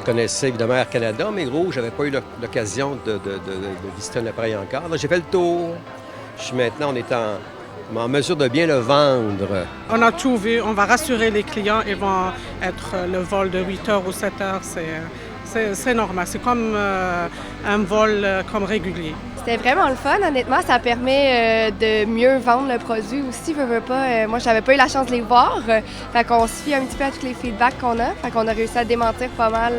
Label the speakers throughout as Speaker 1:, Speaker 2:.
Speaker 1: je connaissais évidemment Air Canada, mais Rouge, j'avais pas eu l'occasion de visiter un appareil encore. Là, j'ai fait le tour. Je suis maintenant, en mesure de bien le vendre.
Speaker 2: On a tout vu, on va rassurer les clients, ils vont être le vol de 8 heures ou 7 heures, c'est normal, c'est comme un vol comme régulier.
Speaker 3: C'était vraiment le fun, honnêtement. Ça permet de mieux vendre le produit aussi. Veux pas. Moi, j'avais pas eu la chance de les voir. Fait qu'on se fie un petit peu à tous les feedbacks qu'on a. Fait qu'on a réussi à démentir pas mal,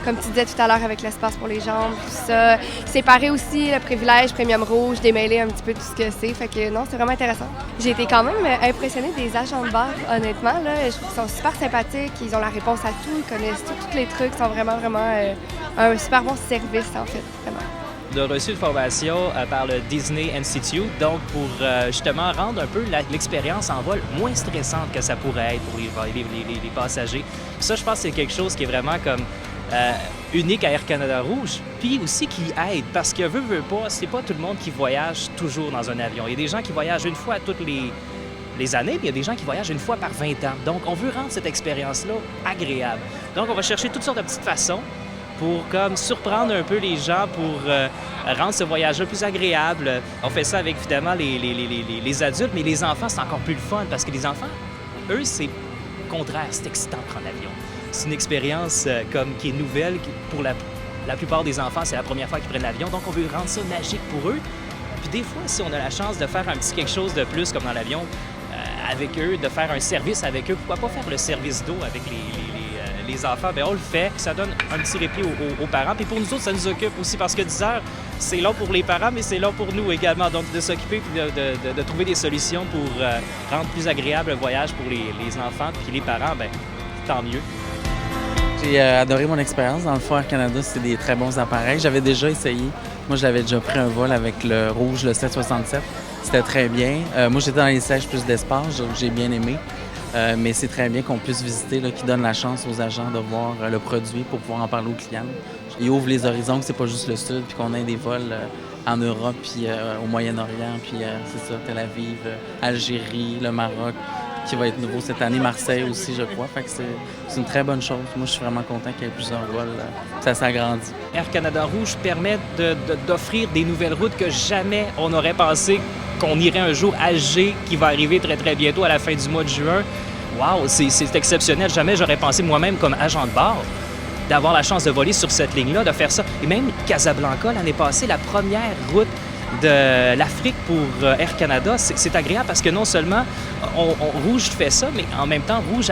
Speaker 3: comme tu disais tout à l'heure, avec l'espace pour les jambes, tout ça. Séparer aussi le privilège Premium Rouge, démêler un petit peu tout ce que c'est. Fait que non, c'est vraiment intéressant. J'ai été quand même impressionnée des agents de bar, honnêtement. Là. Je trouve qu'ils sont super sympathiques. Ils ont la réponse à tout. Ils connaissent tous les trucs. Ils sont vraiment un super bon service, en fait. Vraiment.
Speaker 4: On a reçu une formation par le Disney Institute, donc pour justement rendre un peu l'expérience en vol moins stressante que ça pourrait être pour les passagers. Puis ça, je pense que c'est quelque chose qui est vraiment comme unique à Air Canada Rouge, puis aussi qui aide, parce que veut pas, c'est pas tout le monde qui voyage toujours dans un avion. Il y a des gens qui voyagent une fois toutes les années, puis il y a des gens qui voyagent une fois par 20 ans. Donc, on veut rendre cette expérience-là agréable. Donc, on va chercher toutes sortes de petites façons pour comme surprendre un peu les gens, pour rendre ce voyage-là plus agréable. On fait ça avec, évidemment, les adultes, mais les enfants, c'est encore plus le fun, parce que les enfants, eux, c'est contraire, c'est excitant de prendre l'avion. C'est une expérience qui est nouvelle, pour la plupart des enfants, c'est la première fois qu'ils prennent l'avion, donc on veut rendre ça magique pour eux. Puis des fois, si on a la chance de faire un petit quelque chose de plus, comme dans l'avion, avec eux, de faire un service avec eux, pourquoi pas faire le service d'eau avec les enfants, bien on le fait. Ça donne un petit répit aux parents. Puis pour nous autres, ça nous occupe aussi parce que 10 heures, c'est long pour les parents, mais c'est long pour nous également. Donc de s'occuper et de trouver des solutions pour rendre plus agréable le voyage pour les enfants puis les parents, bien tant mieux.
Speaker 5: J'ai adoré mon expérience. Dans le fond, Air Canada, c'est des très bons appareils. J'avais déjà essayé. Moi, j'avais déjà pris un vol avec le Rouge, le 767. C'était très bien. Moi, j'étais dans les sièges plus d'espace, donc j'ai bien aimé. Mais c'est très bien qu'on puisse visiter, qui donne la chance aux agents de voir le produit pour pouvoir en parler aux clients. Il ouvre les horizons, que c'est pas juste le Sud, puis qu'on ait des vols en Europe, puis au Moyen-Orient, puis c'est ça, Tel Aviv, Algérie, le Maroc, qui va être nouveau cette année, Marseille aussi, je crois. Fait que c'est une très bonne chose. Moi, je suis vraiment content qu'il y ait plusieurs vols. Ça s'agrandit.
Speaker 4: Air Canada Rouge permet d'offrir des nouvelles routes que jamais on aurait pensé qu'on irait un jour à Alger, qui va arriver très, très bientôt à la fin du mois de juin. Wow, c'est exceptionnel. Jamais j'aurais pensé moi-même comme agent de bord d'avoir la chance de voler sur cette ligne-là, de faire ça. Et même Casablanca, l'année passée, la première route de l'Afrique pour Air Canada, c'est agréable parce que non seulement Rouge fait ça, mais en même temps, Rouge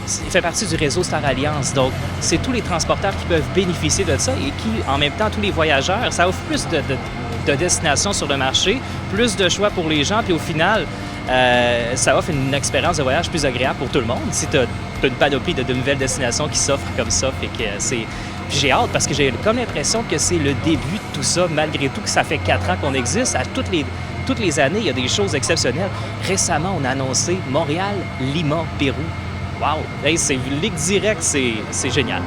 Speaker 4: fait partie du réseau Star Alliance. Donc, c'est tous les transporteurs qui peuvent bénéficier de ça et qui, en même temps, tous les voyageurs, ça offre plus de destinations sur le marché, plus de choix pour les gens, puis au final, ça offre une expérience de voyage plus agréable pour tout le monde. Si tu as une panoplie de nouvelles destinations qui s'offrent comme ça, fait que Puis j'ai hâte parce que j'ai comme l'impression que c'est le début de tout ça, malgré tout que ça fait 4 ans qu'on existe. À toutes les années, il y a des choses exceptionnelles. Récemment, on a annoncé Montréal, Lima, Pérou. Wow! Hey, c'est ligue directe, c'est génial.